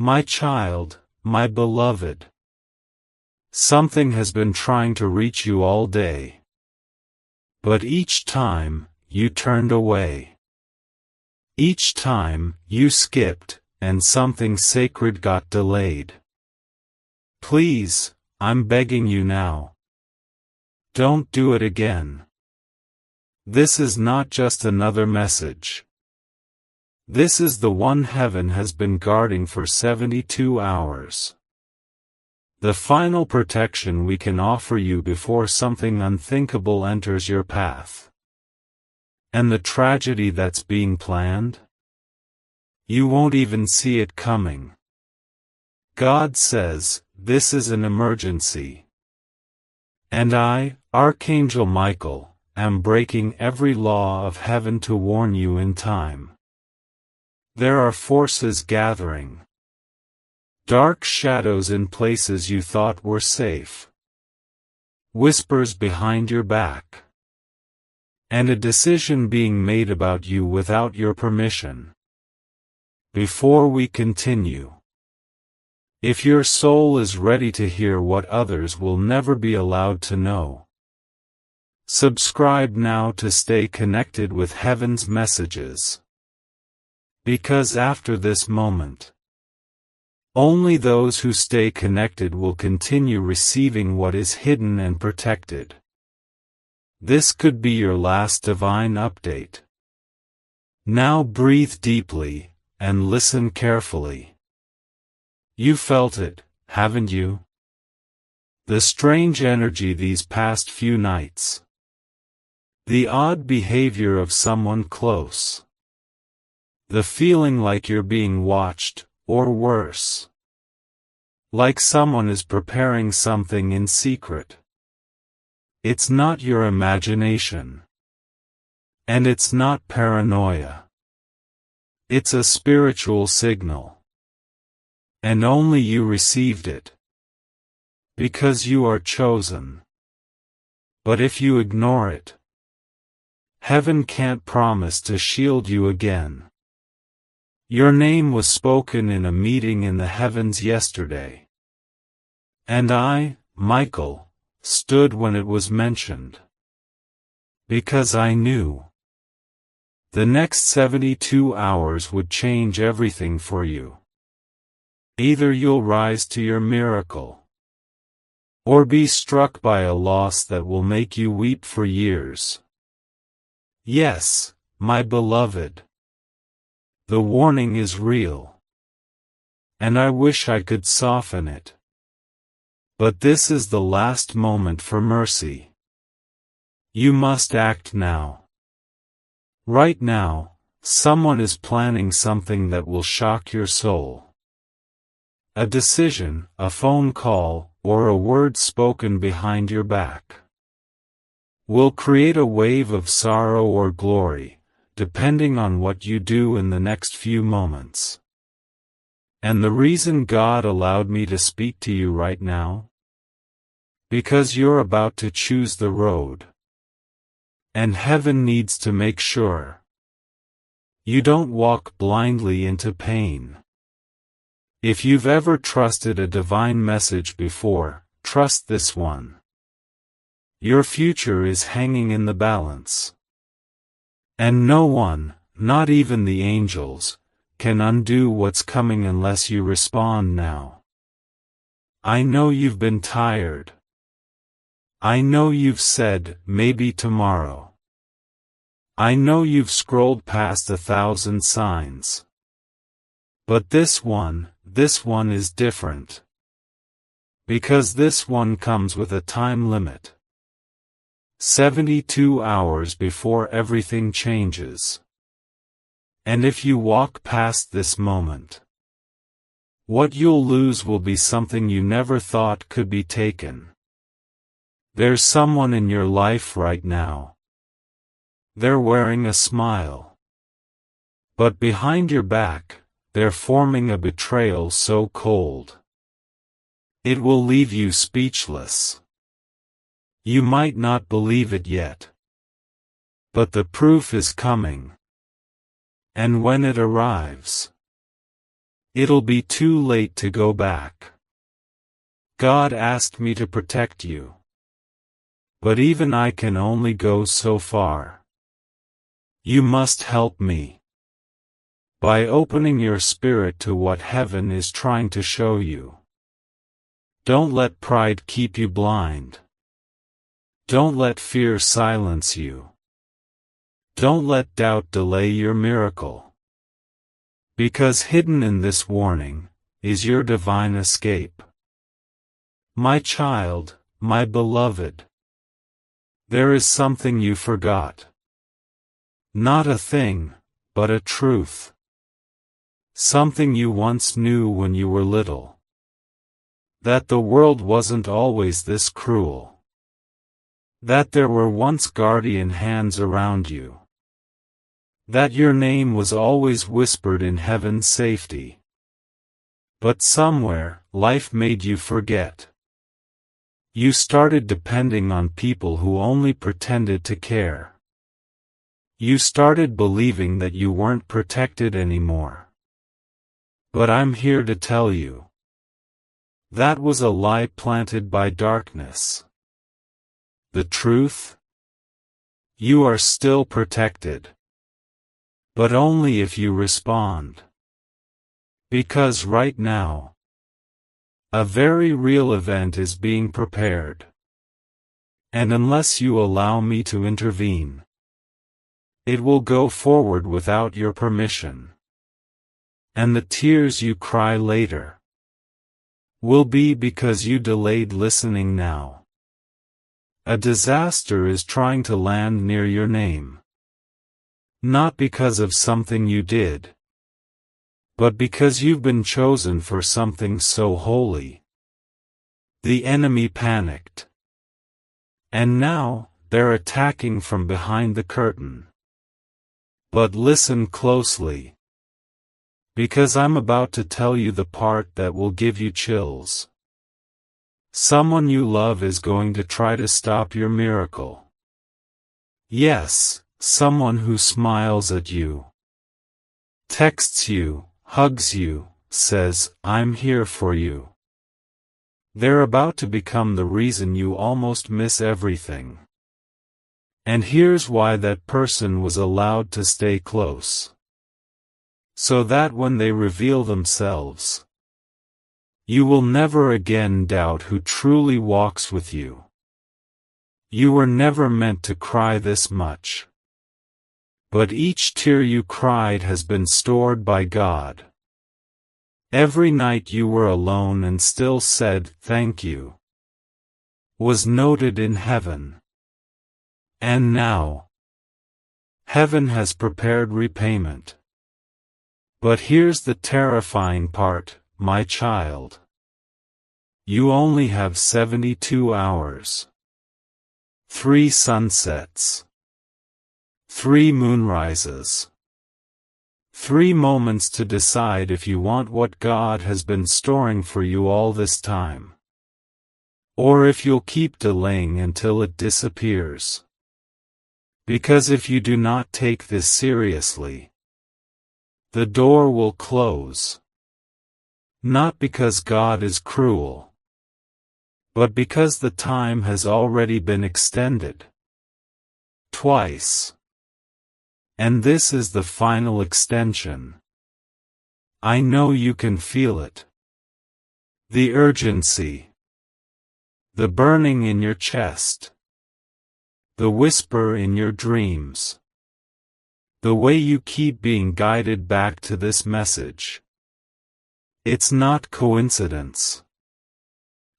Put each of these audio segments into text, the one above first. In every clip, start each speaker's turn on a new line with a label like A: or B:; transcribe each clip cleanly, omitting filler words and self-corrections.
A: My child, my beloved. Something has been trying to reach you all day. But each time, you turned away. Each time, you skipped, and something sacred got delayed. Please, I'm begging you now. Don't do it again. This is not just another message. This is the one heaven has been guarding for 72 hours. The final protection we can offer you before something unthinkable enters your path. And the tragedy that's being planned? You won't even see it coming. God says, this is an emergency. And I, Archangel Michael, am breaking every law of heaven to warn you in time. There are forces gathering. Dark shadows in places you thought were safe. Whispers behind your back. And a decision being made about you without your permission. Before we continue, if your soul is ready to hear what others will never be allowed to know, subscribe now to stay connected with heaven's messages. Because after this moment, only those who stay connected will continue receiving what is hidden and protected. This could be your last divine update. Now breathe deeply, and listen carefully. You felt it, haven't you? The strange energy these past few nights. The odd behavior of someone close. The feeling like you're being watched, or worse. Like someone is preparing something in secret. It's not your imagination. And it's not paranoia. It's a spiritual signal. And only you received it. Because you are chosen. But if you ignore it, heaven can't promise to shield you again. Your name was spoken in a meeting in the heavens yesterday. And I, Michael, stood when it was mentioned. Because I knew. The next 72 hours would change everything for you. Either you'll rise to your miracle, or be struck by a loss that will make you weep for years. Yes, my beloved. The warning is real. And I wish I could soften it. But this is the last moment for mercy. You must act now. Right now, someone is planning something that will shock your soul. A decision, a phone call, or a word spoken behind your back will create a wave of sorrow or glory, depending on what you do in the next few moments. And the reason God allowed me to speak to you right now? Because you're about to choose the road. And heaven needs to make sure you don't walk blindly into pain. If you've ever trusted a divine message before, trust this one. Your future is hanging in the balance. And no one, not even the angels, can undo what's coming unless you respond now. I know you've been tired. I know you've said, maybe tomorrow. I know you've scrolled past 1,000 signs. But this one is different. Because this one comes with a time limit. 72 hours before everything changes. And if you walk past this moment, what you'll lose will be something you never thought could be taken. There's someone in your life right now. They're wearing a smile. But behind your back, they're forming a betrayal so cold. It will leave you speechless. You might not believe it yet. But the proof is coming. And when it arrives, It'll be too late to go back. God asked me to protect you. But even I can only go so far. You must help me. By opening your spirit to what heaven is trying to show you. Don't let pride keep you blind. Don't let fear silence you. Don't let doubt delay your miracle. Because hidden in this warning is your divine escape. My child, my beloved. There is something you forgot. Not a thing, but a truth. Something you once knew when you were little. That the world wasn't always this cruel. That there were once guardian hands around you. That your name was always whispered in heaven's safety. But somewhere, life made you forget. You started depending on people who only pretended to care. You started believing that you weren't protected anymore. But I'm here to tell you. That was a lie planted by darkness. The truth? You are still protected. But only if you respond. Because right now, a very real event is being prepared. And unless you allow me to intervene, it will go forward without your permission. And the tears you cry later will be because you delayed listening now. A disaster is trying to land near your name. Not because of something you did, but because you've been chosen for something so holy. The enemy panicked. And now, they're attacking from behind the curtain. But listen closely. Because I'm about to tell you the part that will give you chills. Someone you love is going to try to stop your miracle. Yes. Someone who smiles at you, texts you, hugs you, says, "I'm here for you." They're about to become the reason you almost miss everything. And here's why that person was allowed to stay close. So that when they reveal themselves, you will never again doubt who truly walks with you. You were never meant to cry this much. But each tear you cried has been stored by God. Every night you were alone and still said, "Thank you," was noted in heaven. And now, heaven has prepared repayment. But here's the terrifying part, my child. You only have 72 hours. 3 sunsets. 3 moonrises. 3 moments to decide if you want what God has been storing for you all this time. Or if you'll keep delaying until it disappears. Because if you do not take this seriously, the door will close. Not because God is cruel, but because the time has already been extended. Twice. And this is the final extension. I know you can feel it. The urgency. The burning in your chest. The whisper in your dreams. The way you keep being guided back to this message. It's not coincidence.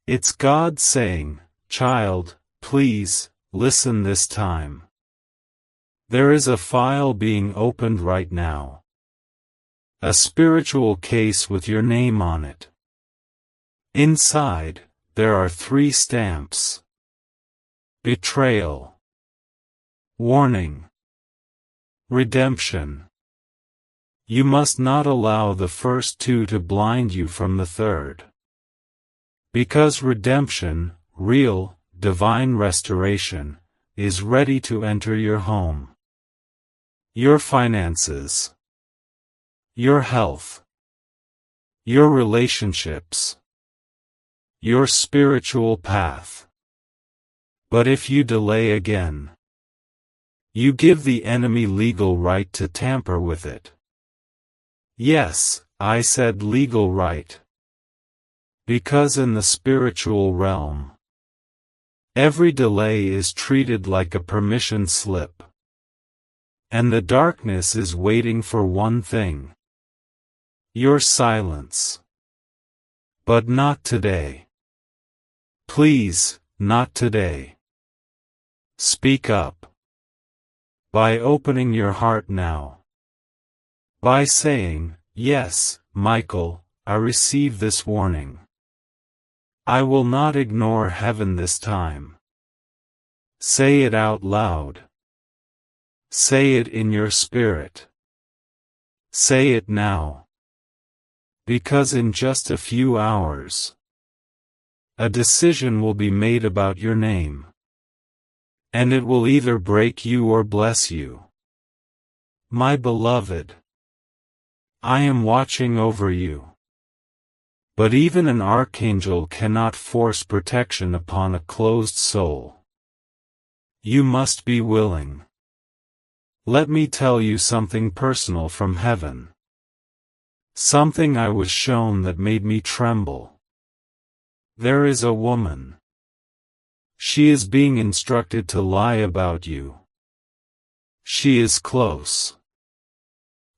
A: It's God saying, "Child, please, listen this time." There is a file being opened right now. A spiritual case with your name on it. Inside, there are 3 stamps. Betrayal. Warning. Redemption. You must not allow the first 2 to blind you from the third. Because redemption, real, divine restoration, is ready to enter your home. Your finances. Your health. your relationships, your spiritual path. But if you delay again, you give the enemy legal right to tamper with it. Yes, I said legal right. Because in the spiritual realm, every delay is treated like a permission slip. And the darkness is waiting for one thing: your silence. But not today. Please, not today. Speak up. By opening your heart now. By saying, "Yes, Michael, I receive this warning. I will not ignore heaven this time." Say it out loud. Say it in your spirit. Say it now. Because in just a few hours, a decision will be made about your name. And it will either break you or bless you. My beloved, I am watching over you. But even an archangel cannot force protection upon a closed soul. You must be willing. Let me tell you something personal from heaven. Something I was shown that made me tremble. There is a woman. She is being instructed to lie about you. She is close.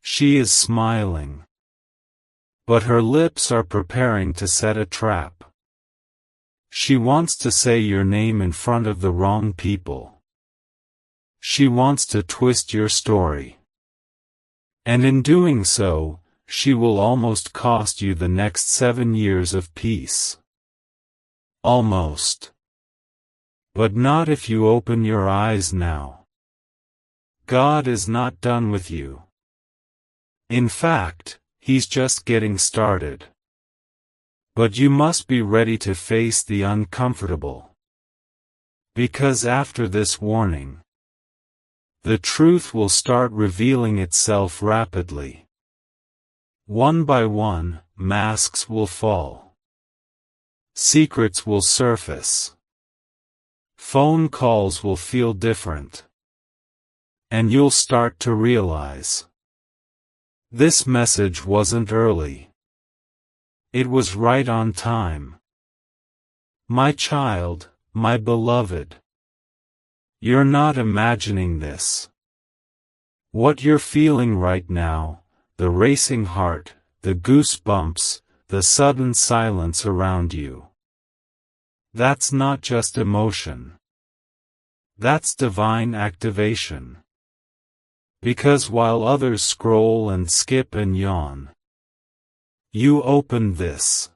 A: She is smiling. But her lips are preparing to set a trap. She wants to say your name in front of the wrong people. She wants to twist your story. And in doing so, she will almost cost you the next 7 years of peace. Almost. But not if you open your eyes now. God is not done with you. In fact, He's just getting started. But you must be ready to face the uncomfortable. Because after this warning, the truth will start revealing itself rapidly. One by one, masks will fall. Secrets will surface. Phone calls will feel different. And you'll start to realize, this message wasn't early. It was right on time. My child, my beloved. You're not imagining this. What you're feeling right now, the racing heart, the goosebumps, the sudden silence around you. That's not just emotion. That's divine activation. Because while others scroll and skip and yawn, you opened this.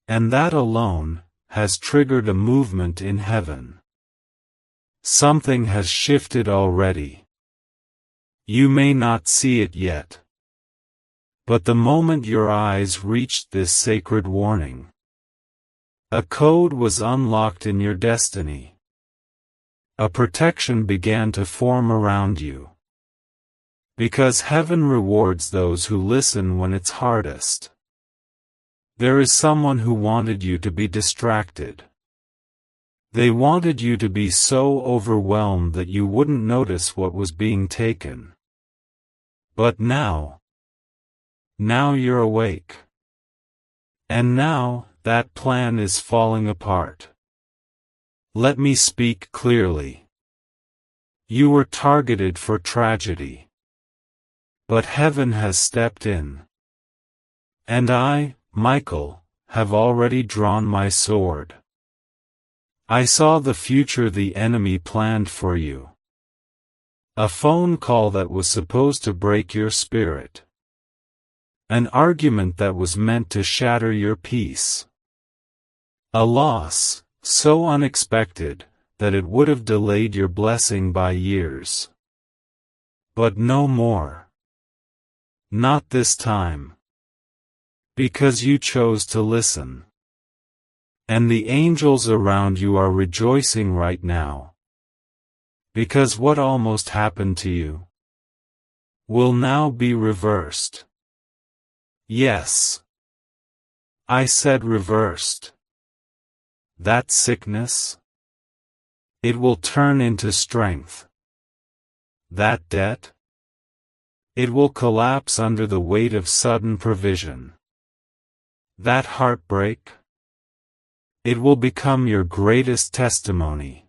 A: And that alone has triggered a movement in heaven. Something has shifted already. You may not see it yet. But the moment your eyes reached this sacred warning, a code was unlocked in your destiny. A protection began to form around you. Because heaven rewards those who listen when it's hardest. There is someone who wanted you to be distracted. They wanted you to be so overwhelmed that you wouldn't notice what was being taken. But now you're awake. And now, that plan is falling apart. Let me speak clearly. You were targeted for tragedy. But heaven has stepped in. And I, Michael, have already drawn my sword. I saw the future the enemy planned for you. A phone call that was supposed to break your spirit. An argument that was meant to shatter your peace. A loss, so unexpected, that it would have delayed your blessing by years. But no more. Not this time. Because you chose to listen. And the angels around you are rejoicing right now. Because what almost happened to you will now be reversed. Yes, I said reversed. That sickness? It will turn into strength. That debt? It will collapse under the weight of sudden provision. That heartbreak? It will become your greatest testimony.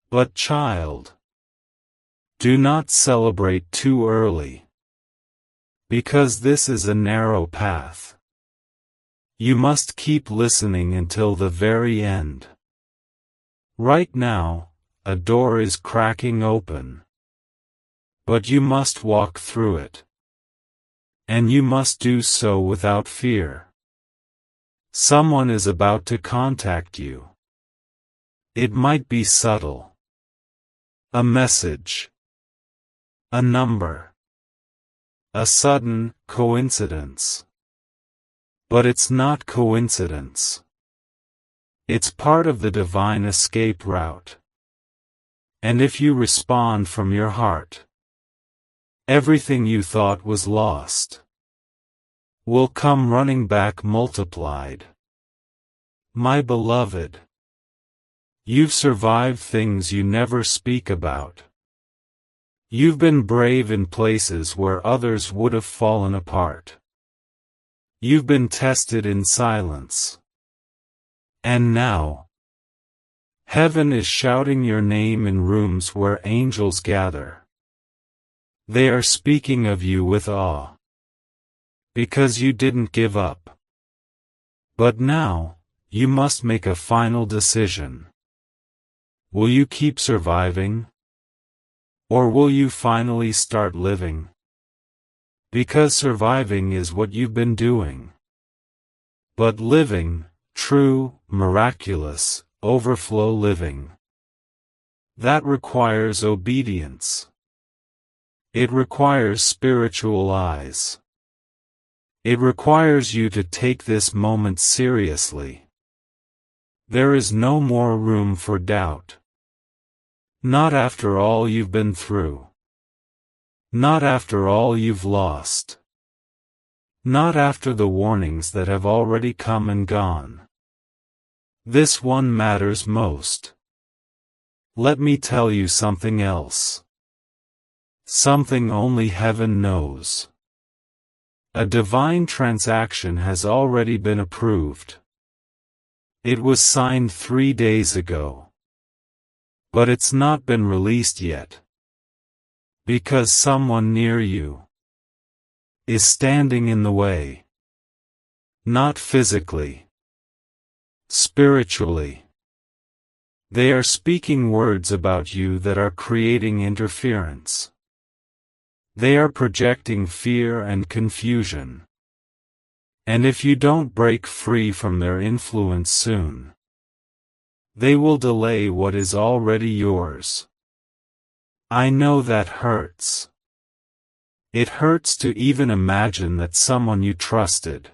A: But child, do not celebrate too early. Because this is a narrow path. You must keep listening until the very end. Right now, a door is cracking open. But you must walk through it. And you must do so without fear. Someone is about to contact you. It might be subtle. A message. A number. A sudden coincidence. But it's not coincidence. It's part of the divine escape route. And if you respond from your heart, everything you thought was lost will come running back multiplied. My beloved, you've survived things you never speak about. You've been brave in places where others would have fallen apart. You've been tested in silence. And now, heaven is shouting your name in rooms where angels gather. They are speaking of you with awe. Because you didn't give up. But now, you must make a final decision. Will you keep surviving? Or will you finally start living? Because surviving is what you've been doing. But living, true, miraculous, overflow living, that requires obedience. It requires spiritual eyes. It requires you to take this moment seriously. There is no more room for doubt. Not after all you've been through. Not after all you've lost. Not after the warnings that have already come and gone. This one matters most. Let me tell you something else. Something only heaven knows. A divine transaction has already been approved. It was signed 3 days ago. But it's not been released yet. Because someone near you is standing in the way. Not physically. Spiritually. They are speaking words about you that are creating interference. They are projecting fear and confusion. And if you don't break free from their influence soon, they will delay what is already yours. I know that hurts. It hurts to even imagine that someone you trusted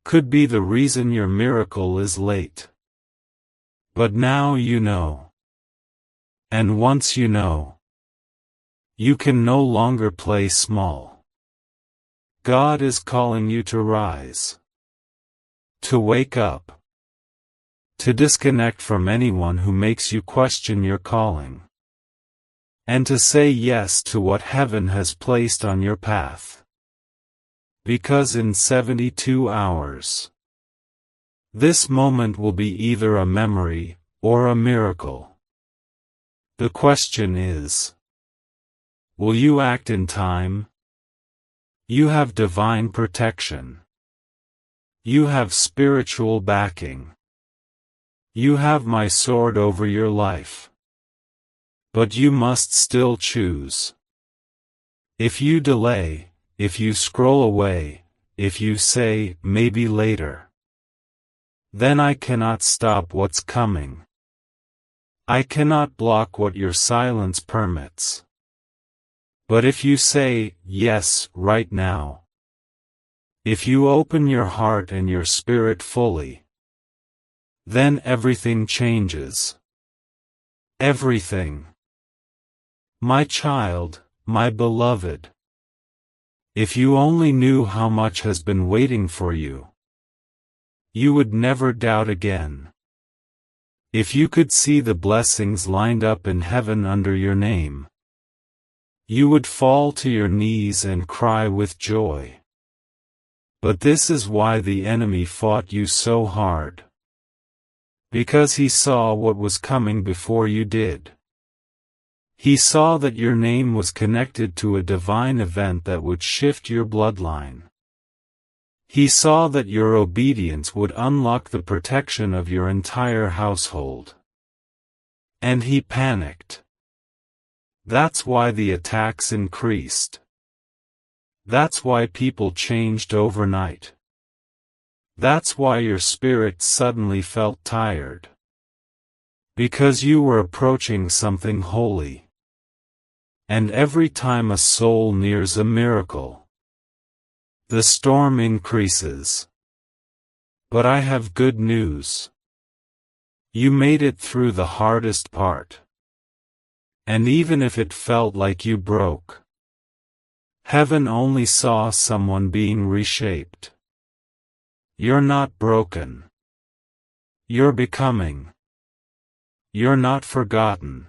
A: could be the reason your miracle is late. But now you know. And once you know, you can no longer play small. God is calling you to rise. To wake up. To disconnect from anyone who makes you question your calling. And to say yes to what heaven has placed on your path. Because in 72 hours, this moment will be either a memory, or a miracle. The question is, will you act in time? You have divine protection. You have spiritual backing. You have my sword over your life. But you must still choose. If you delay, if you scroll away, if you say, maybe later, then I cannot stop what's coming. I cannot block what your silence permits. But if you say, yes, right now, if you open your heart and your spirit fully, then everything changes. Everything. My child, my beloved. If you only knew how much has been waiting for you. You would never doubt again. If you could see the blessings lined up in heaven under your name, you would fall to your knees and cry with joy. But this is why the enemy fought you so hard. Because he saw what was coming before you did. He saw that your name was connected to a divine event that would shift your bloodline. He saw that your obedience would unlock the protection of your entire household. And he panicked. That's why the attacks increased. That's why people changed overnight. That's why your spirit suddenly felt tired. Because you were approaching something holy. And every time a soul nears a miracle, the storm increases. But I have good news. You made it through the hardest part. And even if it felt like you broke, heaven only saw someone being reshaped. You're not broken. You're becoming. You're not forgotten.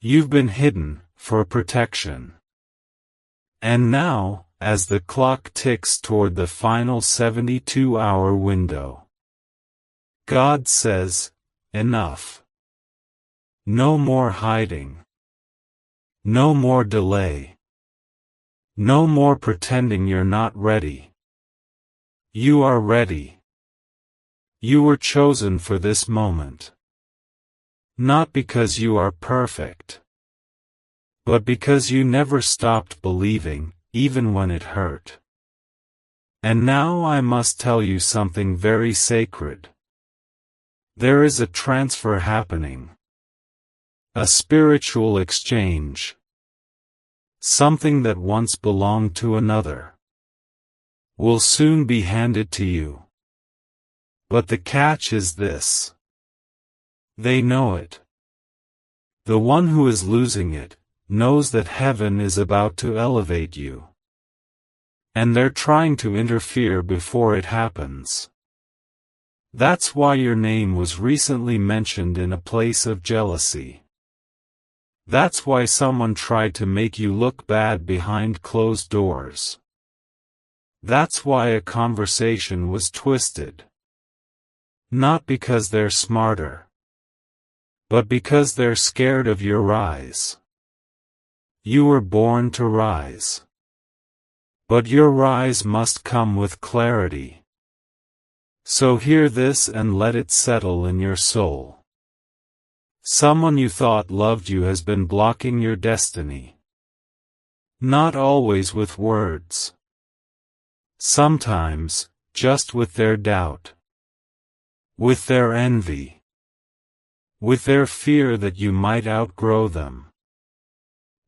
A: You've been hidden, for protection. And now, as the clock ticks toward the final 72-hour window, God says, enough. No more hiding. No more delay. No more pretending you're not ready. You are ready. You were chosen for this moment. Not because you are perfect, but because you never stopped believing, even when it hurt. And now I must tell you something very sacred. There is a transfer happening. A spiritual exchange. Something that once belonged to another will soon be handed to you. But the catch is this. They know it. The one who is losing it knows that heaven is about to elevate you. And they're trying to interfere before it happens. That's why your name was recently mentioned in a place of jealousy. That's why someone tried to make you look bad behind closed doors. That's why a conversation was twisted. Not because they're smarter, but because they're scared of your rise. You were born to rise. But your rise must come with clarity. So hear this and let it settle in your soul. Someone you thought loved you has been blocking your destiny. Not always with words. Sometimes, just with their doubt. With their envy. With their fear that you might outgrow them.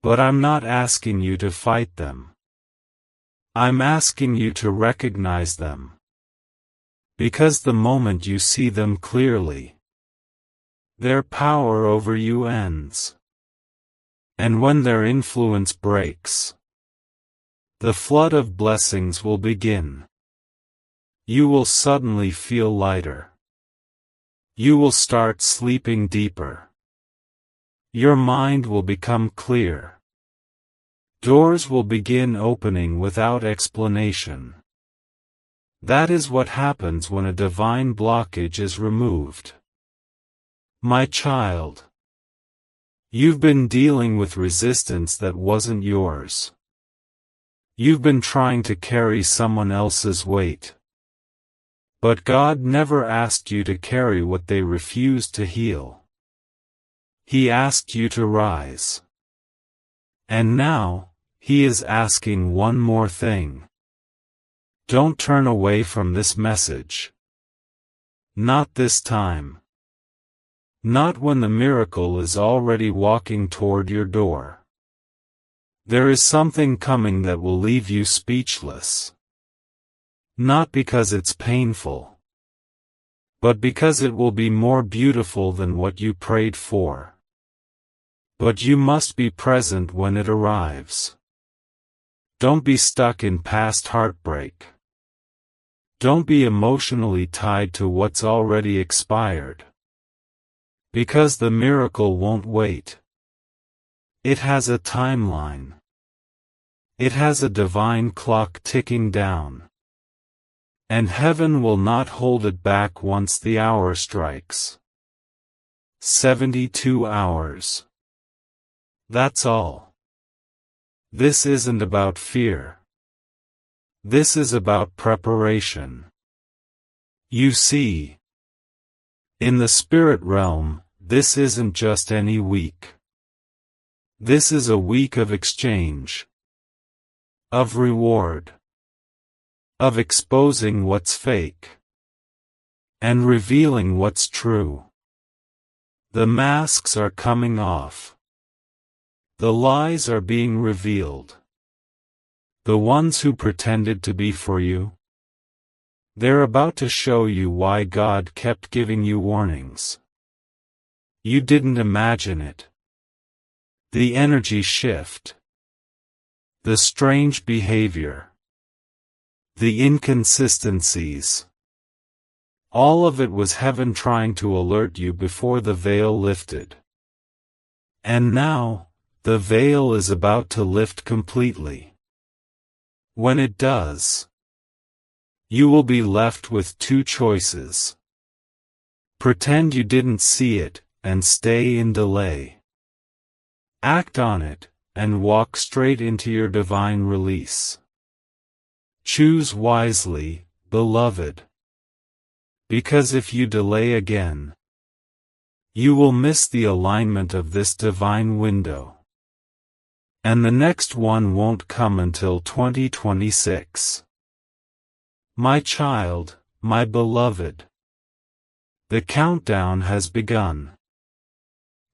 A: But I'm not asking you to fight them. I'm asking you to recognize them. Because the moment you see them clearly, their power over you ends. And when their influence breaks, the flood of blessings will begin. You will suddenly feel lighter. You will start sleeping deeper. Your mind will become clear. Doors will begin opening without explanation. That is what happens when a divine blockage is removed. My child, you've been dealing with resistance that wasn't yours. You've been trying to carry someone else's weight. But God never asked you to carry what they refused to heal. He asked you to rise. And now, He is asking one more thing. Don't turn away from this message. Not this time. Not when the miracle is already walking toward your door. There is something coming that will leave you speechless. Not because it's painful, but because it will be more beautiful than what you prayed for. But you must be present when it arrives. Don't be stuck in past heartbreak. Don't be emotionally tied to what's already expired. Because the miracle won't wait. It has a timeline. It has a divine clock ticking down. And heaven will not hold it back once the hour strikes. 72 hours. That's all. This isn't about fear. This is about preparation. You see, in the spirit realm, this isn't just any week. This is a week of exchange, of reward, of exposing what's fake, and revealing what's true. The masks are coming off. The lies are being revealed. The ones who pretended to be for you, they're about to show you why God kept giving you warnings. You didn't imagine it. The energy shift. The strange behavior. The inconsistencies. All of it was heaven trying to alert you before the veil lifted. And now, the veil is about to lift completely. When it does, you will be left with two choices. Pretend you didn't see it, and stay in delay. Act on it, and walk straight into your divine release. Choose wisely, beloved. Because if you delay again, you will miss the alignment of this divine window. And the next one won't come until 2026. My child, my beloved. The countdown has begun.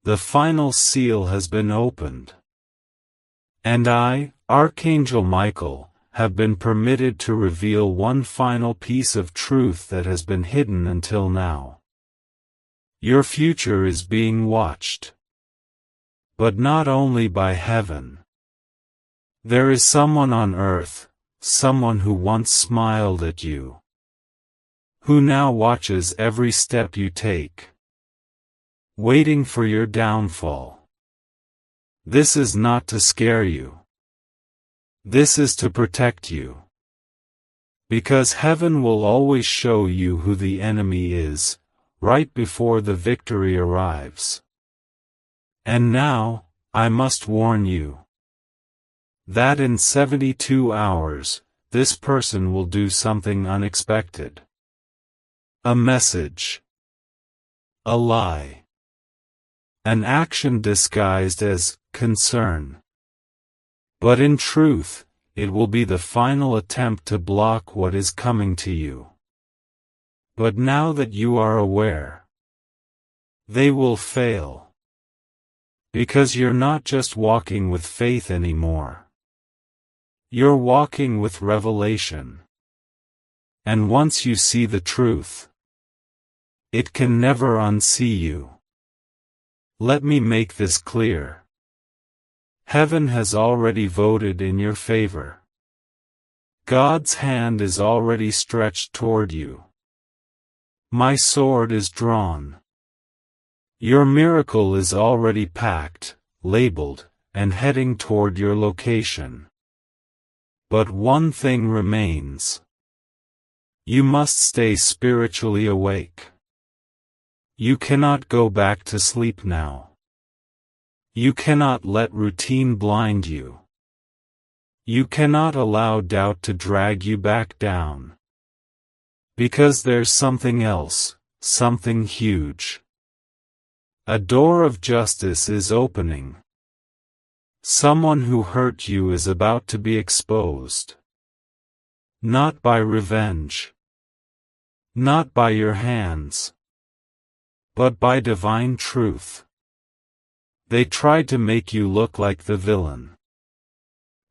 A: The final seal has been opened. And I, Archangel Michael, have been permitted to reveal one final piece of truth that has been hidden until now. Your future is being watched. But not only by heaven. There is someone on earth, someone who once smiled at you, who now watches every step you take, waiting for your downfall. This is not to scare you. This is to protect you. Because heaven will always show you who the enemy is, right before the victory arrives. And now, I must warn you that in 72 hours, this person will do something unexpected. A message. A lie. An action disguised as concern. But in truth, it will be the final attempt to block what is coming to you. But now that you are aware, they will fail. Because you're not just walking with faith anymore. You're walking with revelation. And once you see the truth, it can never unsee you. Let me make this clear. Heaven has already voted in your favor. God's hand is already stretched toward you. My sword is drawn. Your miracle is already packed, labeled, and heading toward your location. But one thing remains. You must stay spiritually awake. You cannot go back to sleep now. You cannot let routine blind you. You cannot allow doubt to drag you back down. Because there's something else, something huge. A door of justice is opening. Someone who hurt you is about to be exposed. Not by revenge. Not by your hands. But by divine truth. They tried to make you look like the villain.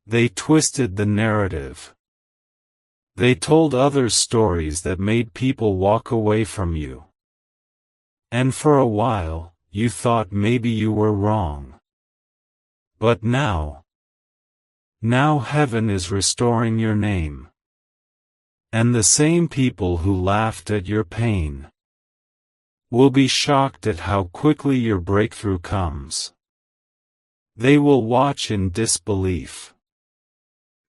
A: They twisted the narrative. They told others stories that made people walk away from you. And for a while, you thought maybe you were wrong. But now heaven is restoring your name. And the same people who laughed at your pain will be shocked at how quickly your breakthrough comes. They will watch in disbelief,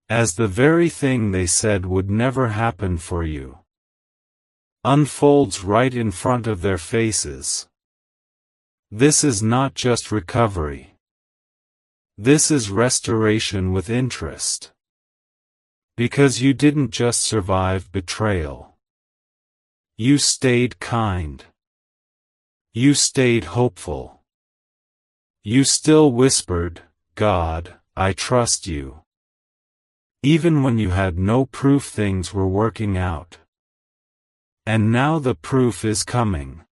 A: as the very thing they said would never happen for you unfolds right in front of their faces. This is not just recovery. This is restoration with interest. Because you didn't just survive betrayal. You stayed kind. You stayed hopeful. You still whispered, "God, I trust you." Even when you had no proof things were working out. And now the proof is coming.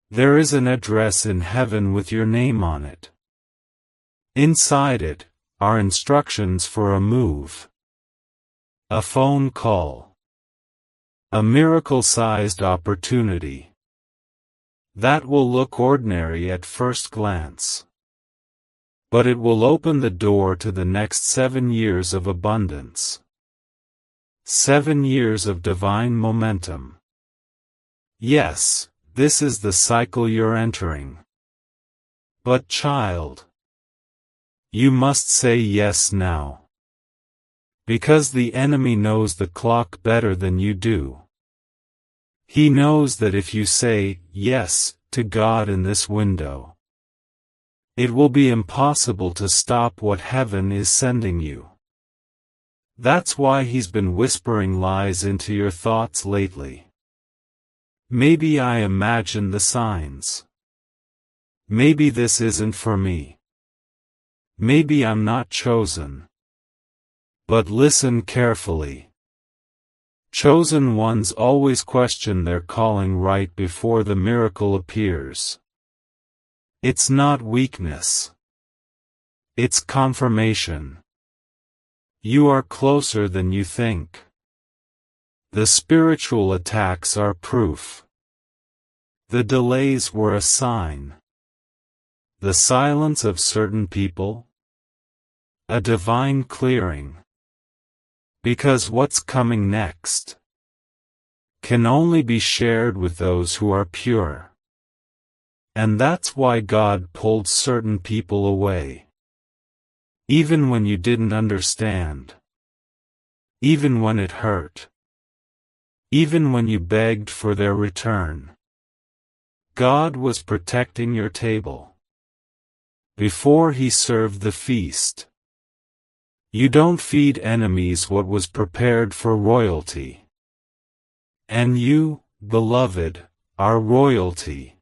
A: There is an address in heaven with your name on it. Inside it are instructions for a move. A phone call. A miracle-sized opportunity. That will look ordinary at first glance. But it will open the door to the next 7 years of abundance. 7 years of divine momentum. Yes, this is the cycle you're entering. But child, you must say yes now. Because the enemy knows the clock better than you do. He knows that if you say yes to God in this window, it will be impossible to stop what heaven is sending you. That's why he's been whispering lies into your thoughts lately. Maybe I imagine the signs. Maybe this isn't for me. Maybe I'm not chosen. But listen carefully. Chosen ones always question their calling right before the miracle appears. It's not weakness. It's confirmation. You are closer than you think. The spiritual attacks are proof. The delays were a sign. The silence of certain people? A divine clearing. Because what's coming next can only be shared with those who are pure. And that's why God pulled certain people away. Even when you didn't understand. Even when it hurt. Even when you begged for their return. God was protecting your table. Before he served the feast. You don't feed enemies what was prepared for royalty. And you, beloved, are royalty.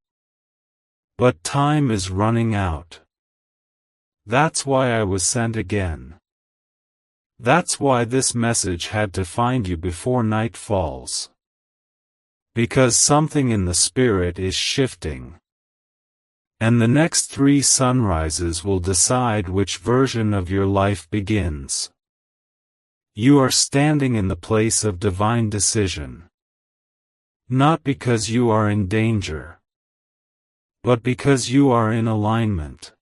A: But time is running out. That's why I was sent again. That's why this message had to find you before night falls. Because something in the spirit is shifting. And the next 3 sunrises will decide which version of your life begins. You are standing in the place of divine decision. Not because you are in danger, but because you are in alignment.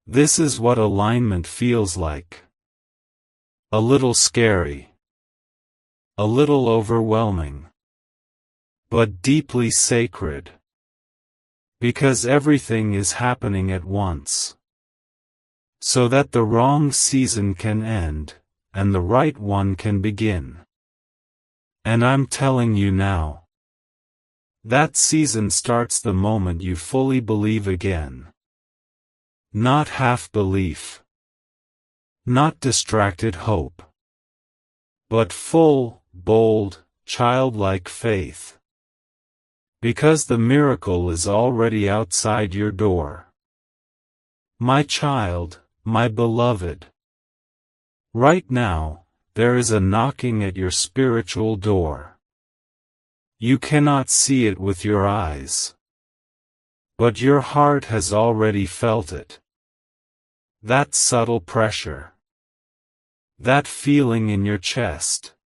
A: This is what alignment feels like. A little scary. A little overwhelming. But deeply sacred. Because everything is happening at once. So that the wrong season can end, and the right one can begin. And I'm telling you now. That season starts the moment you fully believe again. Not half belief. Not distracted hope. But full, bold, childlike faith. Because the miracle is already outside your door. My child, my beloved. Right now, there is a knocking at your spiritual door. You cannot see it with your eyes. But your heart has already felt it. That subtle pressure. That feeling in your chest.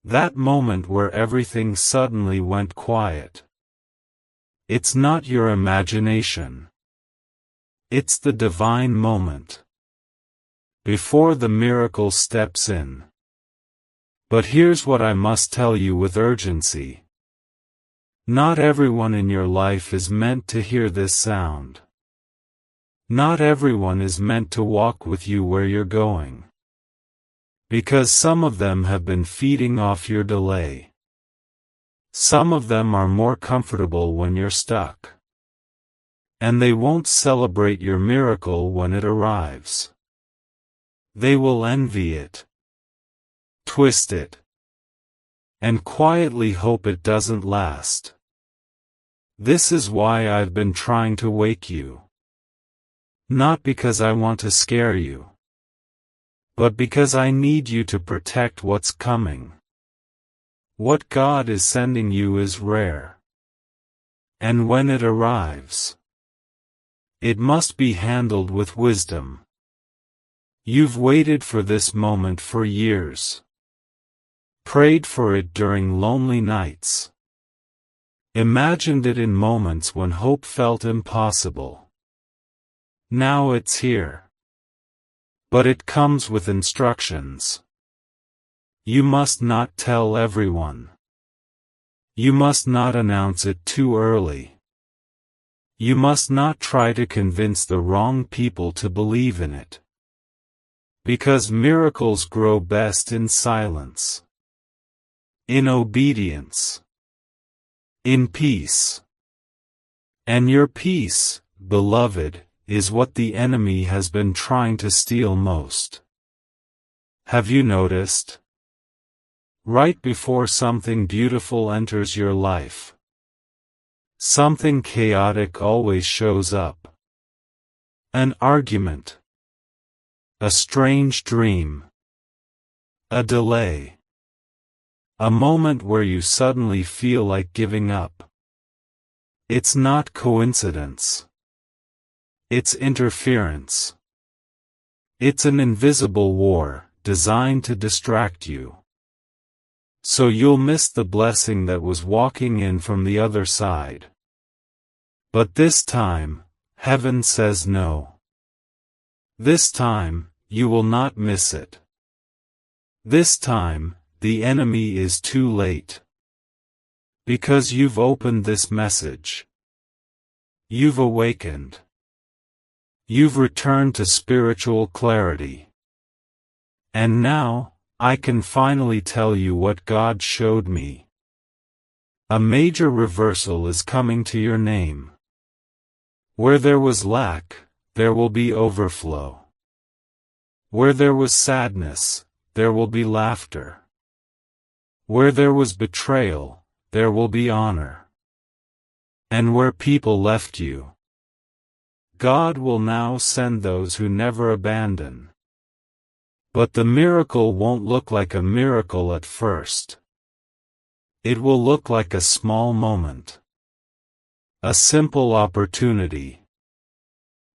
A: That moment where everything suddenly went quiet. It's not your imagination. It's the divine moment. Before the miracle steps in. But here's what I must tell you with urgency. Not everyone in your life is meant to hear this sound. Not everyone is meant to walk with you where you're going. Because some of them have been feeding off your delay. Some of them are more comfortable when you're stuck. And they won't celebrate your miracle when it arrives. They will envy it, twist it, and quietly hope it doesn't last. This is why I've been trying to wake you. Not because I want to scare you, but because I need you to protect what's coming. What God is sending you is rare. And when it arrives, it must be handled with wisdom. You've waited for this moment for years. Prayed for it during lonely nights. Imagined it in moments when hope felt impossible. Now it's here. But it comes with instructions. You must not tell everyone. You must not announce it too early. You must not try to convince the wrong people to believe in it. Because miracles grow best in silence. In obedience. In peace. And your peace, beloved, is what the enemy has been trying to steal most. Have you noticed? Right before something beautiful enters your life, something chaotic always shows up. An argument. A strange dream. A delay. A moment where you suddenly feel like giving up. It's not coincidence. It's interference. It's an invisible war, designed to distract you. So you'll miss the blessing that was walking in from the other side. But this time, heaven says no. This time, you will not miss it. This time, the enemy is too late. Because you've opened this message. You've awakened. You've returned to spiritual clarity. And now, I can finally tell you what God showed me. A major reversal is coming to your name. Where there was lack, there will be overflow. Where there was sadness, there will be laughter. Where there was betrayal, there will be honor. And where people left you, God will now send those who never abandon. But the miracle won't look like a miracle at first. It will look like a small moment. A simple opportunity.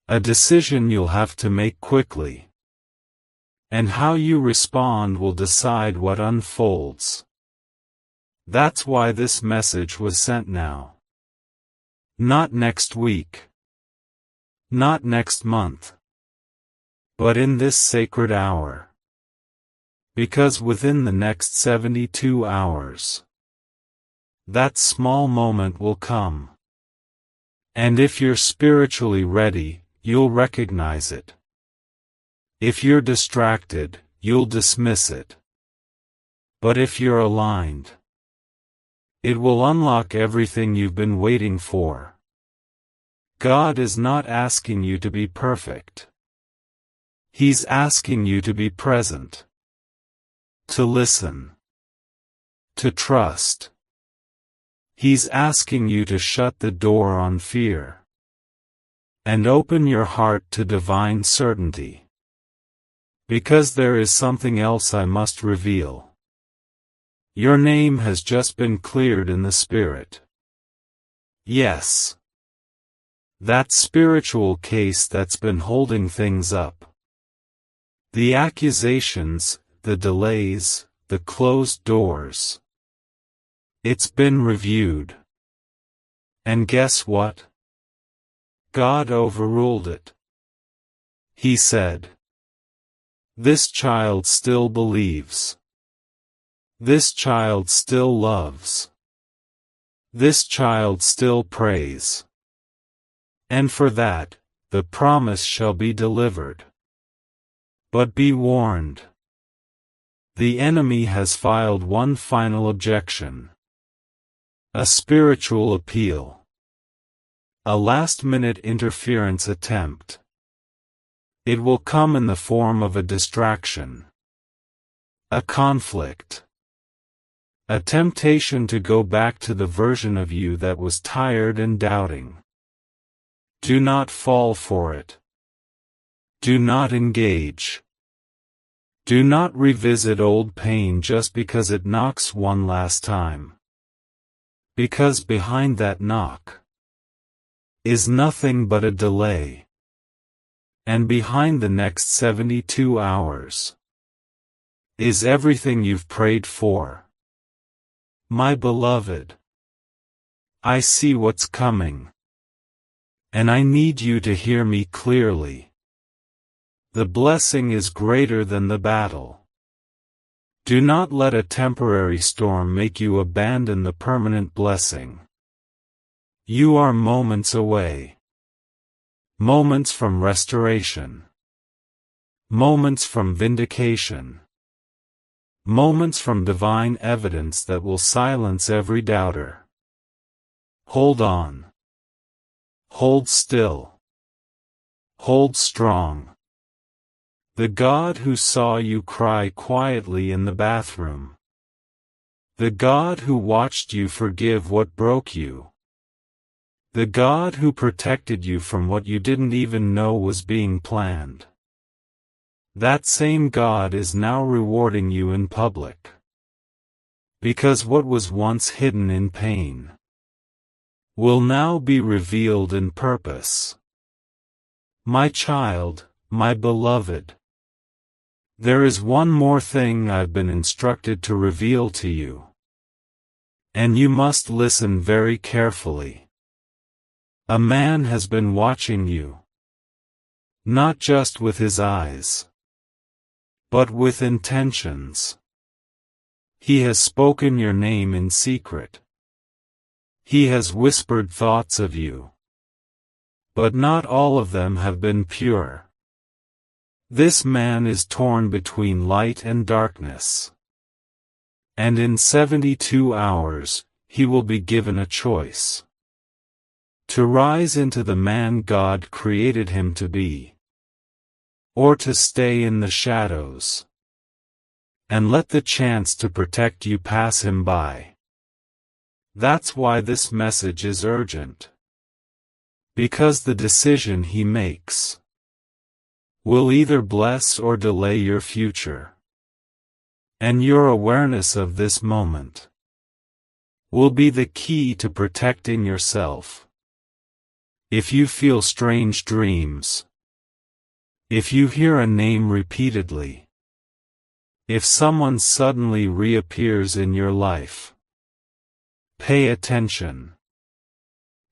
A: A decision you'll have to make quickly. And how you respond will decide what unfolds. That's why this message was sent now. Not next week. Not next month. But in this sacred hour. Because within the next 72 hours, that small moment will come. And if you're spiritually ready, you'll recognize it. If you're distracted, you'll dismiss it. But if you're aligned, it will unlock everything you've been waiting for. God is not asking you to be perfect. He's asking you to be present. To listen. To trust. He's asking you to shut the door on fear. And open your heart to divine certainty. Because there is something else I must reveal. Your name has just been cleared in the Spirit. Yes. That spiritual case that's been holding things up. The accusations, the delays, the closed doors. It's been reviewed. And guess what? God overruled it. He said, "This child still believes. This child still loves. This child still prays. And for that, the promise shall be delivered. But be warned. The enemy has filed one final objection. A spiritual appeal. A last-minute interference attempt. It will come in the form of a distraction. A conflict. A temptation to go back to the version of you that was tired and doubting. Do not fall for it. Do not engage. Do not revisit old pain just because it knocks one last time. Because behind that knock is nothing but a delay. And behind the next 72 hours is everything you've prayed for. My beloved, I see what's coming. And I need you to hear me clearly. The blessing is greater than the battle. Do not let a temporary storm make you abandon the permanent blessing. You are moments away. Moments from restoration. Moments from vindication. Moments from divine evidence that will silence every doubter. Hold on. Hold still. Hold strong. The God who saw you cry quietly in the bathroom. The God who watched you forgive what broke you. The God who protected you from what you didn't even know was being planned. That same God is now rewarding you in public. Because what was once hidden in pain will now be revealed in purpose. My child, my beloved, there is one more thing I've been instructed to reveal to you. And you must listen very carefully. A man has been watching you. Not just with his eyes, but with intentions. He has spoken your name in secret. He has whispered thoughts of you. But not all of them have been pure. This man is torn between light and darkness. And in 72 hours, he will be given a choice. To rise into the man God created him to be. Or to stay in the shadows. And let the chance to protect you pass him by. That's why this message is urgent. Because the decision he makes will either bless or delay your future. And your awareness of this moment will be the key to protecting yourself. If you feel strange dreams, if you hear a name repeatedly, if someone suddenly reappears in your life, pay attention.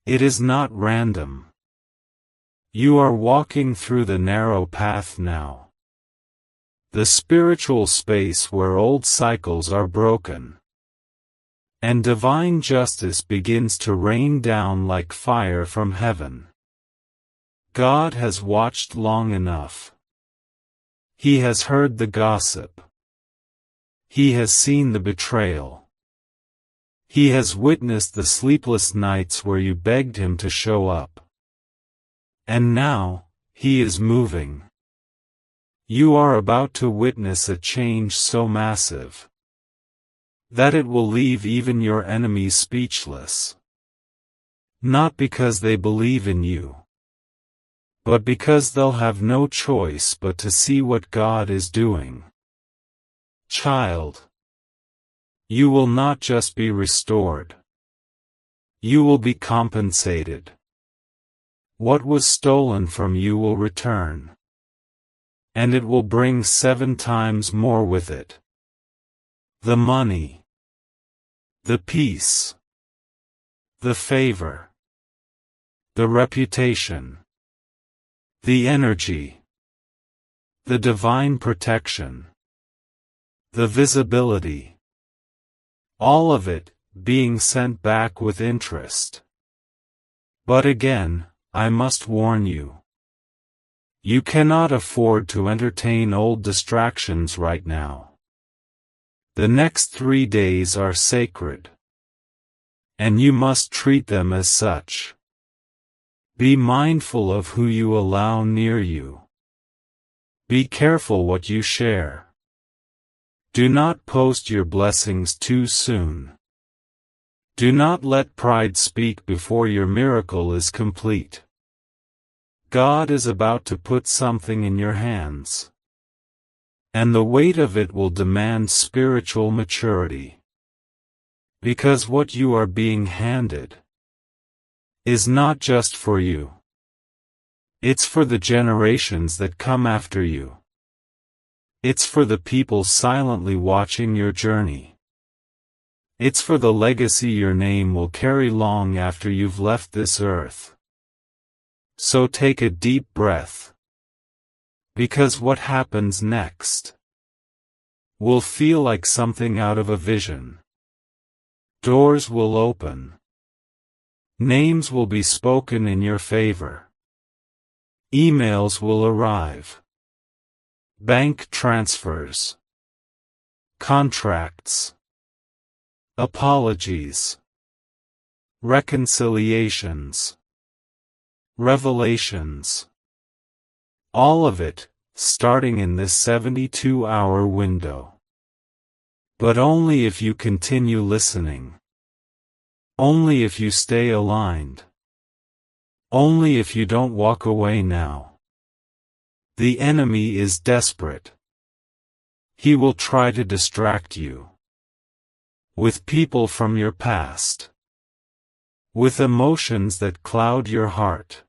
A: It is not random. You are walking through the narrow path now. The spiritual space where old cycles are broken. And divine justice begins to rain down like fire from heaven. God has watched long enough. He has heard the gossip. He has seen the betrayal. He has witnessed the sleepless nights where you begged him to show up. And now, he is moving. You are about to witness a change so massive that it will leave even your enemies speechless. Not because they believe in you, but because they'll have no choice but to see what God is doing. Child, you will not just be restored. You will be compensated. What was stolen from you will return. And it will bring 7 times more with it. The money, the peace, the favor, the reputation, the energy, the divine protection, the visibility, All of it, being sent back with interest. But again, I must warn you. You cannot afford to entertain old distractions right now. The next 3 days are sacred. And you must treat them as such. Be mindful of who you allow near you. Be careful what you share. Do not post your blessings too soon. Do not let pride speak before your miracle is complete. God is about to put something in your hands. And the weight of it will demand spiritual maturity. Because what you are being handed is not just for you. It's for the generations that come after you. It's for the people silently watching your journey. It's for the legacy your name will carry long after you've left this earth. So take a deep breath. Because what happens next will feel like something out of a vision. Doors will open. Names will be spoken in your favor. Emails will arrive. Bank transfers. Contracts. Apologies. Reconciliations. Revelations. All of it, starting in this 72-hour window. But only if you continue listening. Only if you stay aligned. Only if you don't walk away now. The enemy is desperate. He will try to distract you. With people from your past. With emotions that cloud your heart.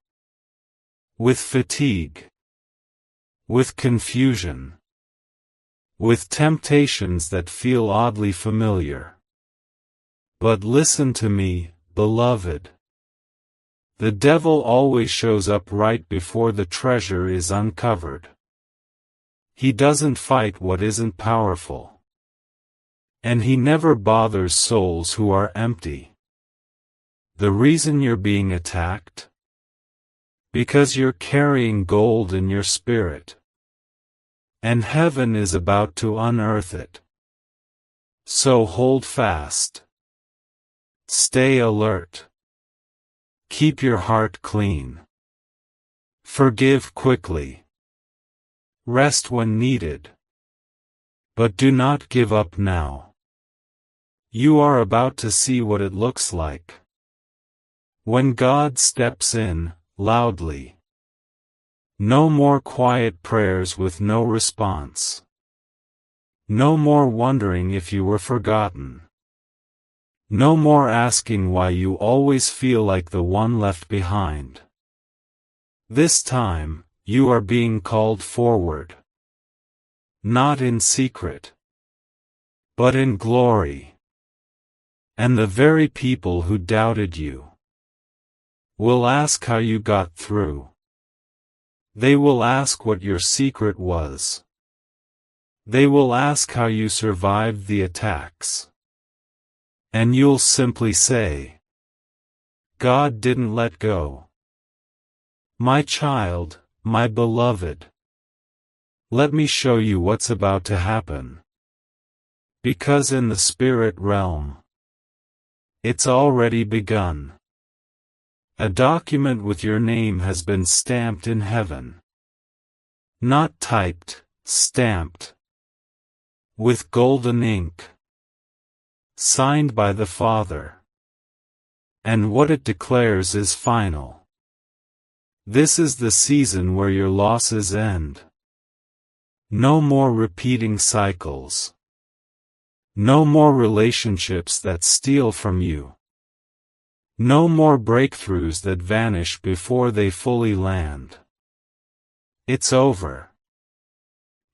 A: With fatigue. With confusion. With temptations that feel oddly familiar. But listen to me, beloved. The devil always shows up right before the treasure is uncovered. He doesn't fight what isn't powerful. And he never bothers souls who are empty. The reason you're being attacked? Because you're carrying gold in your spirit. And heaven is about to unearth it. So hold fast. Stay alert. Keep your heart clean. Forgive quickly. Rest when needed. But do not give up now. You are about to see what it looks like when God steps in, loudly. No more quiet prayers with no response. No more wondering if you were forgotten. No more asking why you always feel like the one left behind. This time, you are being called forward. Not in secret, but in glory. And the very people who doubted you will ask how you got through. They will ask what your secret was. They will ask how you survived the attacks. And you'll simply say, God didn't let go. My child, my beloved. Let me show you what's about to happen. Because in the spirit realm, it's already begun. A document with your name has been stamped in heaven. Not typed, stamped. With golden ink. Signed by the Father. And what it declares is final. This is the season where your losses end. No more repeating cycles. No more relationships that steal from you. No more breakthroughs that vanish before they fully land. It's over.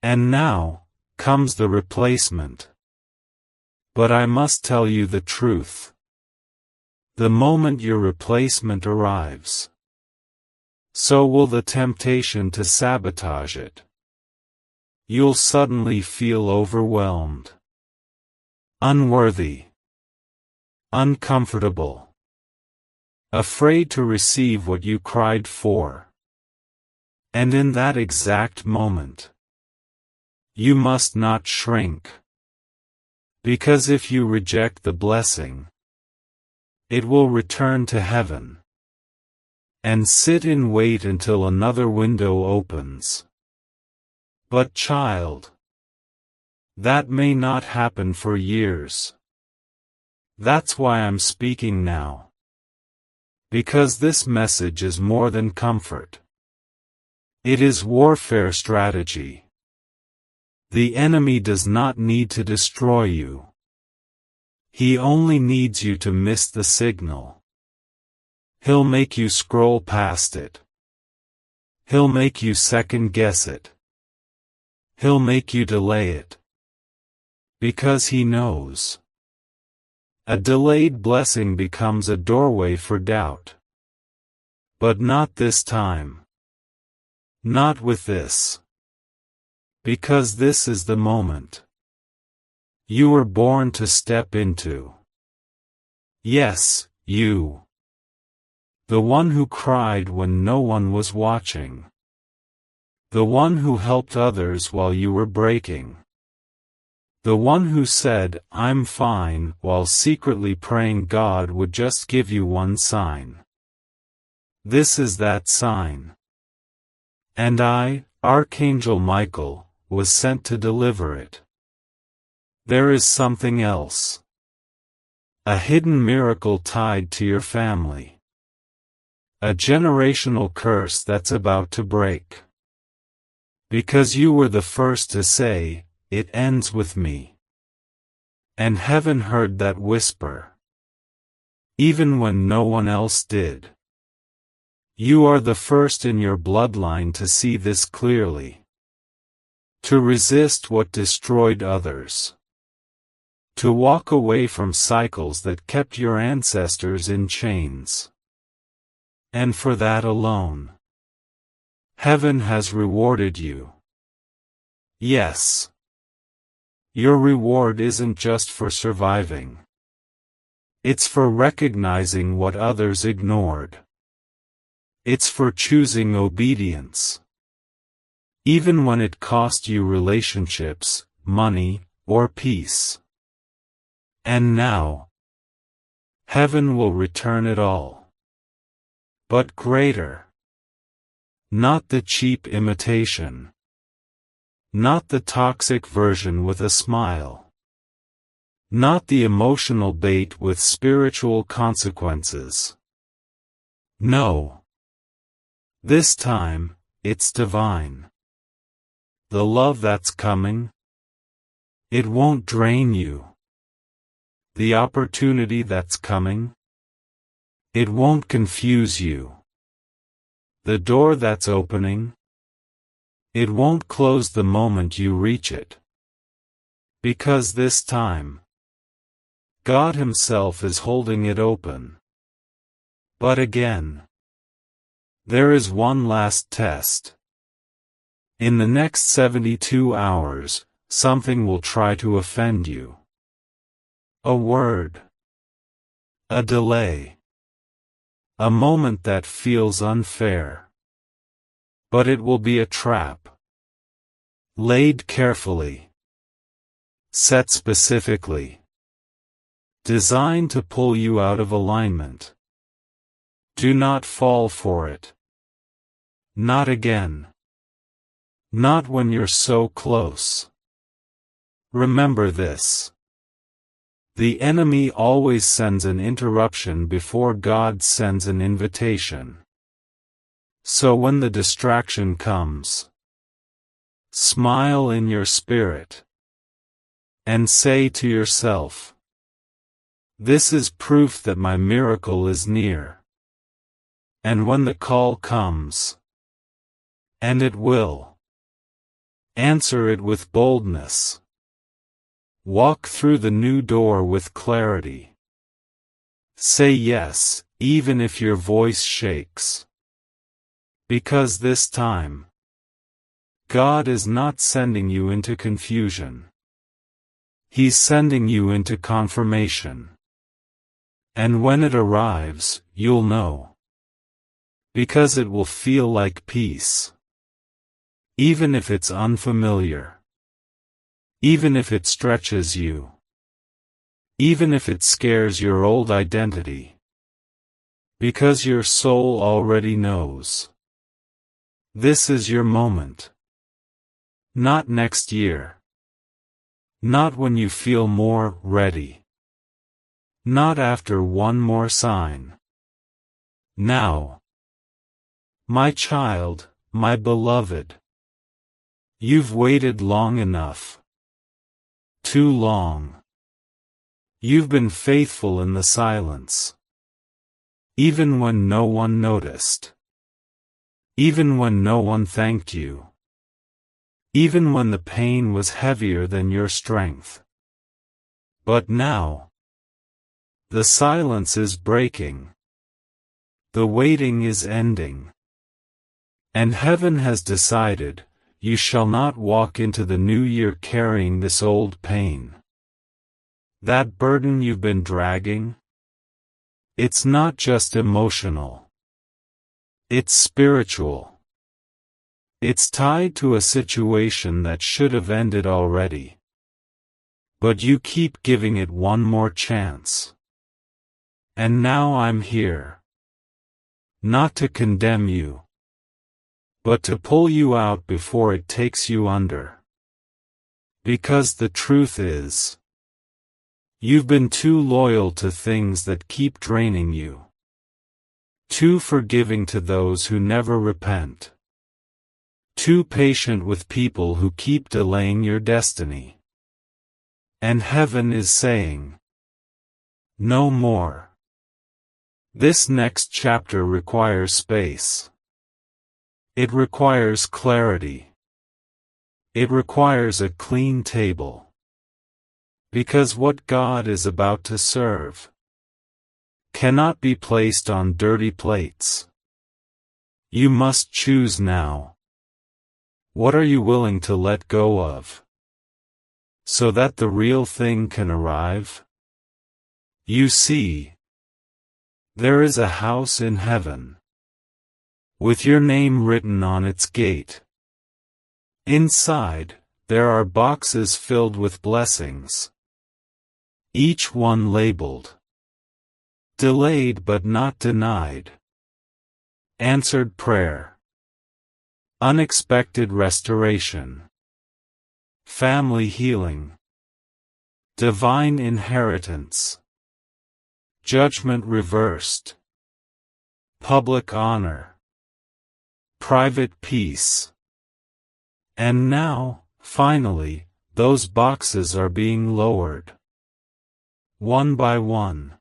A: And now comes the replacement. But I must tell you the truth. The moment your replacement arrives, so will the temptation to sabotage it. You'll suddenly feel overwhelmed, unworthy, uncomfortable, afraid to receive what you cried for. And in that exact moment, you must not shrink. Because if you reject the blessing, it will return to heaven and sit in wait until another window opens. But child, that may not happen for years. That's why I'm speaking now. Because this message is more than comfort. It is warfare strategy. The enemy does not need to destroy you. He only needs you to miss the signal. He'll make you scroll past it. He'll make you second guess it. He'll make you delay it. Because he knows. A delayed blessing becomes a doorway for doubt. But not this time. Not with this. Because this is the moment you were born to step into. Yes, you. The one who cried when no one was watching. The one who helped others while you were breaking. The one who said, "I'm fine," while secretly praying God would just give you one sign. This is that sign. And I, Archangel Michael, was sent to deliver it. There is something else. A hidden miracle tied to your family. A generational curse that's about to break. Because you were the first to say, "It ends with me." And heaven heard that whisper. Even when no one else did. You are the first in your bloodline to see this clearly. To resist what destroyed others. To walk away from cycles that kept your ancestors in chains. And for that alone, heaven has rewarded you. Yes. Your reward isn't just for surviving. It's for recognizing what others ignored. It's for choosing obedience. Even when it cost you relationships, money, or peace. And now, heaven will return it all. But greater. Not the cheap imitation. Not the toxic version with a smile. Not the emotional bait with spiritual consequences. No. This time, it's divine. The love that's coming, it won't drain you. The opportunity that's coming, it won't confuse you. The door that's opening, it won't close the moment you reach it. Because this time, God Himself is holding it open. But again, there is one last test. In the next 72 hours, something will try to offend you. A word. A delay. A moment that feels unfair. But it will be a trap. Laid carefully. Set specifically. Designed to pull you out of alignment. Do not fall for it. Not again. Not when you're so close. Remember this. The enemy always sends an interruption before God sends an invitation. So when the distraction comes, smile in your spirit. And say to yourself, "This is proof that my miracle is near." And when the call comes, and it will, answer it with boldness. Walk through the new door with clarity. Say yes, even if your voice shakes. Because this time, God is not sending you into confusion. He's sending you into confirmation. And when it arrives, you'll know. Because it will feel like peace. Even if it's unfamiliar. Even if it stretches you. Even if it scares your old identity. Because your soul already knows. This is your moment. Not next year. Not when you feel more ready. Not after one more sign. Now. My child, my beloved. You've waited long enough. Too long. You've been faithful in the silence. Even when no one noticed. Even when no one thanked you. Even when the pain was heavier than your strength. But now, the silence is breaking. The waiting is ending. And heaven has decided, you shall not walk into the new year carrying this old pain. That burden you've been dragging? It's not just emotional. It's spiritual. It's tied to a situation that should have ended already. But you keep giving it one more chance. And now I'm here. Not to condemn you. But to pull you out before it takes you under. Because the truth is, you've been too loyal to things that keep draining you. Too forgiving to those who never repent. Too patient with people who keep delaying your destiny. And heaven is saying, no more. This next chapter requires space. It requires clarity. It requires a clean table. Because what God is about to serve cannot be placed on dirty plates. You must choose now. What are you willing to let go of? So that the real thing can arrive? You see, there is a house in heaven. With your name written on its gate. Inside, there are boxes filled with blessings. Each one labeled. Delayed but not denied. Answered prayer. Unexpected restoration. Family healing. Divine inheritance. Judgment reversed. Public honor. Private peace. And now, finally, those boxes are being lowered. One by one.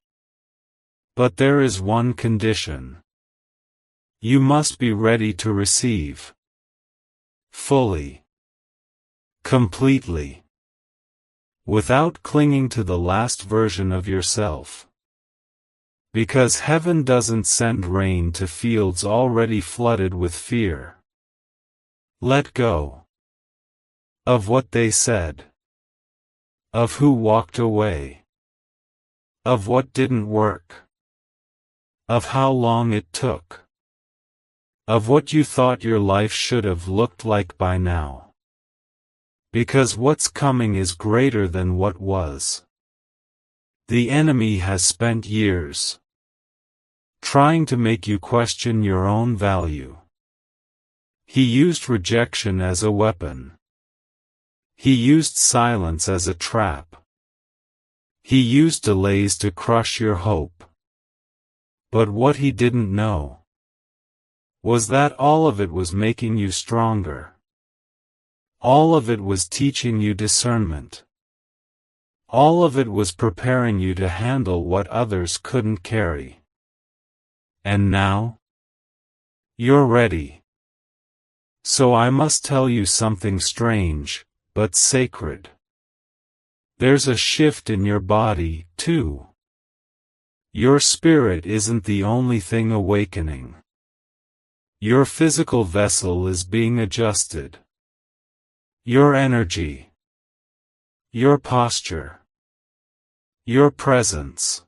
A: But there is one condition. You must be ready to receive. Fully. Completely. Without clinging to the last version of yourself. Because heaven doesn't send rain to fields already flooded with fear. Let go. Of what they said. Of who walked away. Of what didn't work. Of how long it took. Of what you thought your life should have looked like by now. Because what's coming is greater than what was. The enemy has spent years trying to make you question your own value. He used rejection as a weapon. He used silence as a trap. He used delays to crush your hope. But what he didn't know was that all of it was making you stronger. All of it was teaching you discernment. All of it was preparing you to handle what others couldn't carry. And now? You're ready. So I must tell you something strange, but sacred. There's a shift in your body, too. Your spirit isn't the only thing awakening. Your physical vessel is being adjusted. Your energy. Your posture. Your presence.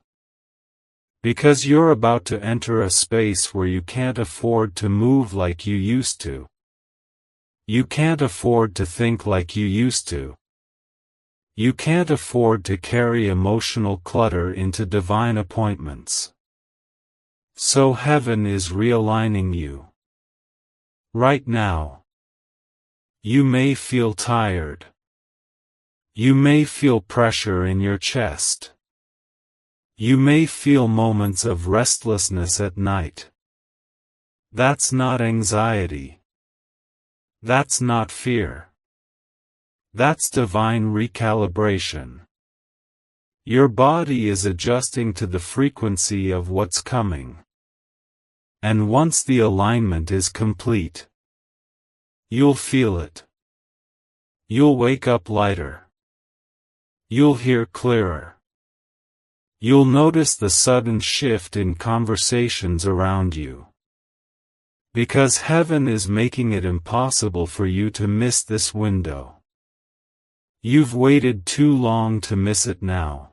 A: Because you're about to enter a space where you can't afford to move like you used to. You can't afford to think like you used to. You can't afford to carry emotional clutter into divine appointments. So heaven is realigning you. Right now. You may feel tired. You may feel pressure in your chest. You may feel moments of restlessness at night. That's not anxiety. That's not fear. That's divine recalibration. Your body is adjusting to the frequency of what's coming. And once the alignment is complete, you'll feel it. You'll wake up lighter. You'll hear clearer. You'll notice the sudden shift in conversations around you. Because heaven is making it impossible for you to miss this window. You've waited too long to miss it now.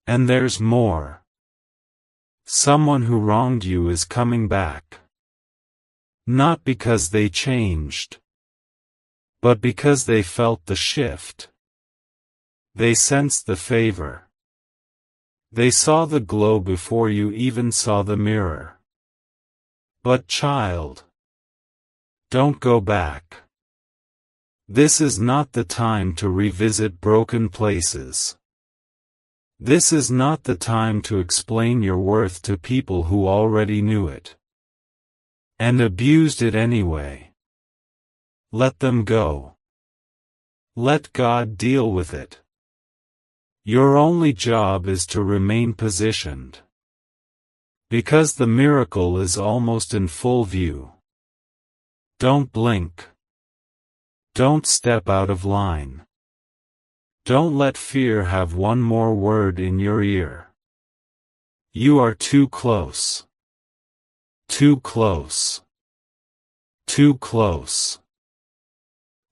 A: And there's more. Someone who wronged you is coming back. Not because they changed, but because they felt the shift. They sensed the favor. They saw the glow before you even saw the mirror. But child, don't go back. This is not the time to revisit broken places. This is not the time to explain your worth to people who already knew it. And abused it anyway. Let them go. Let God deal with it. Your only job is to remain positioned. Because the miracle is almost in full view. Don't blink. Don't step out of line. Don't let fear have one more word in your ear. You are too close. Too close. Too close.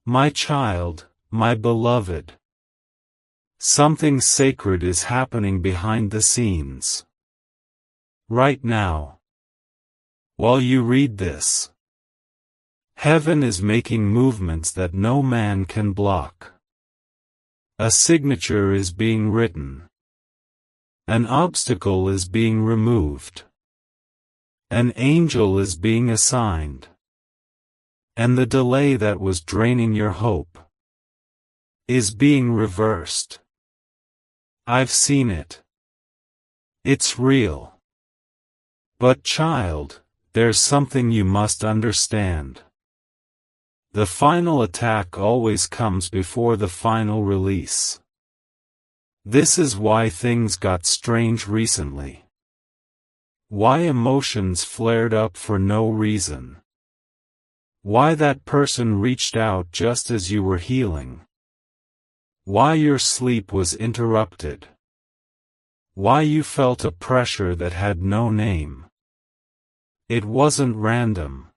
A: My child, my beloved. Something sacred is happening behind the scenes. Right now. While you read this. Heaven is making movements that no man can block. A signature is being written. An obstacle is being removed. An angel is being assigned. And the delay that was draining your hope is being reversed. I've seen it. It's real. But child, there's something you must understand. The final attack always comes before the final release. This is why things got strange recently. Why emotions flared up for no reason. Why that person reached out just as you were healing. Why your sleep was interrupted. Why you felt a pressure that had no name. It wasn't random.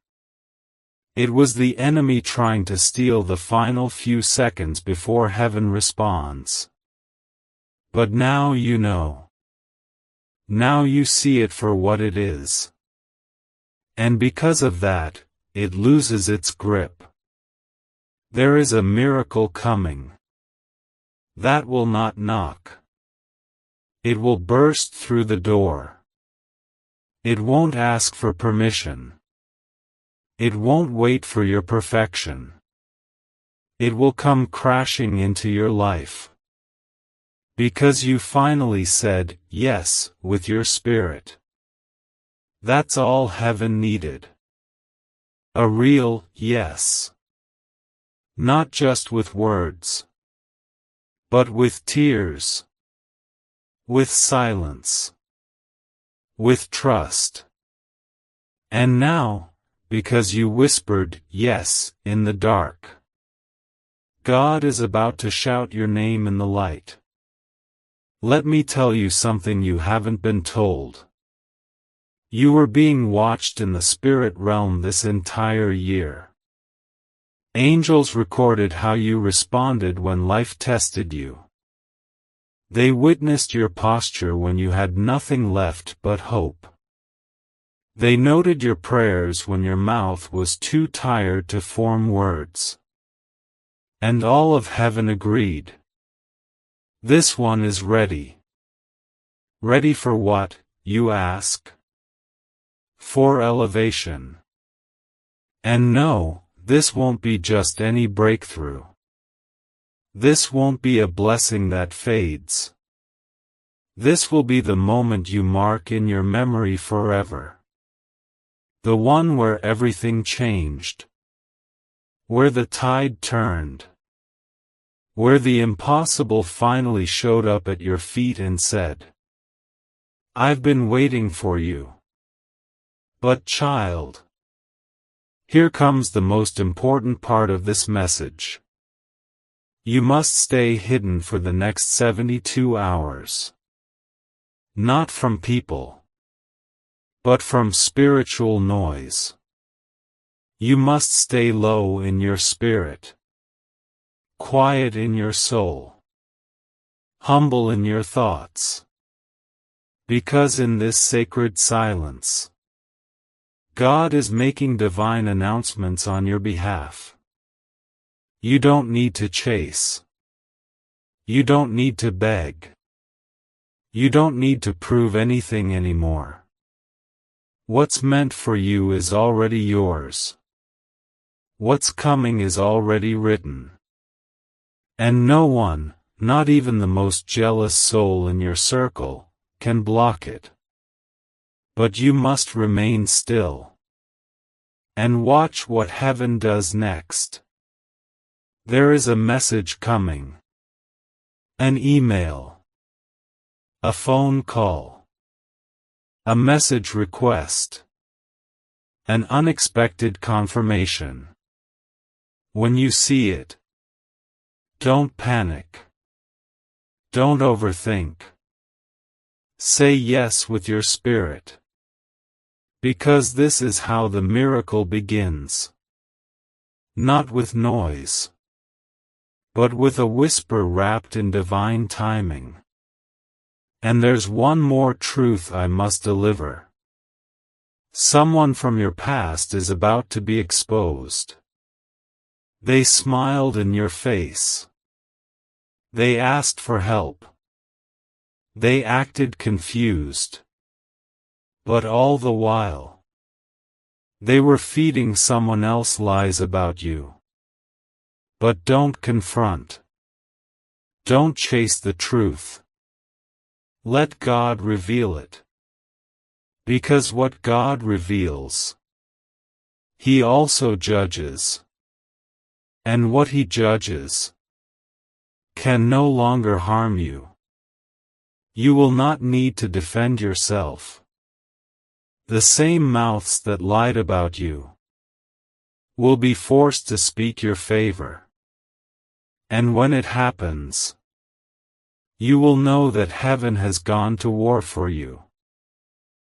A: It was the enemy trying to steal the final few seconds before heaven responds. But now you know. Now you see it for what it is. And because of that, it loses its grip. There is a miracle coming. That will not knock. It will burst through the door. It won't ask for permission. It won't wait for your perfection. It will come crashing into your life. Because you finally said yes with your spirit. That's all heaven needed. A real yes. Not just with words. But with tears. With silence. With trust. And now, because you whispered yes in the dark, God is about to shout your name in the light. Let me tell you something you haven't been told. You were being watched in the spirit realm this entire year. Angels recorded how you responded when life tested you. They witnessed your posture when you had nothing left but hope. They noted your prayers when your mouth was too tired to form words. And all of heaven agreed. This one is ready. Ready for what, you ask? For elevation. And no, this won't be just any breakthrough. This won't be a blessing that fades. This will be the moment you mark in your memory forever. The one where everything changed. Where the tide turned. Where the impossible finally showed up at your feet and said, "I've been waiting for you." But child, here comes the most important part of this message. You must stay hidden for the next 72 hours. Not from people, but from spiritual noise. You must stay low in your spirit. Quiet in your soul. Humble in your thoughts. Because in this sacred silence, God is making divine announcements on your behalf. You don't need to chase. You don't need to beg. You don't need to prove anything anymore. What's meant for you is already yours. What's coming is already written. And no one, not even the most jealous soul in your circle, can block it. But you must remain still. And watch what heaven does next. There is a message coming. An email. A phone call. A message request. An unexpected confirmation. When you see it, don't panic. Don't overthink. Say yes with your spirit. Because this is how the miracle begins. Not with noise, but with a whisper wrapped in divine timing. And there's one more truth I must deliver. Someone from your past is about to be exposed. They smiled in your face. They asked for help. They acted confused. But all the while, they were feeding someone else lies about you. But don't confront. Don't chase the truth. Let God reveal it. Because what God reveals, He also judges. And what He judges can no longer harm you. You will not need to defend yourself. The same mouths that lied about you will be forced to speak your favor. And when it happens, you will know that heaven has gone to war for you.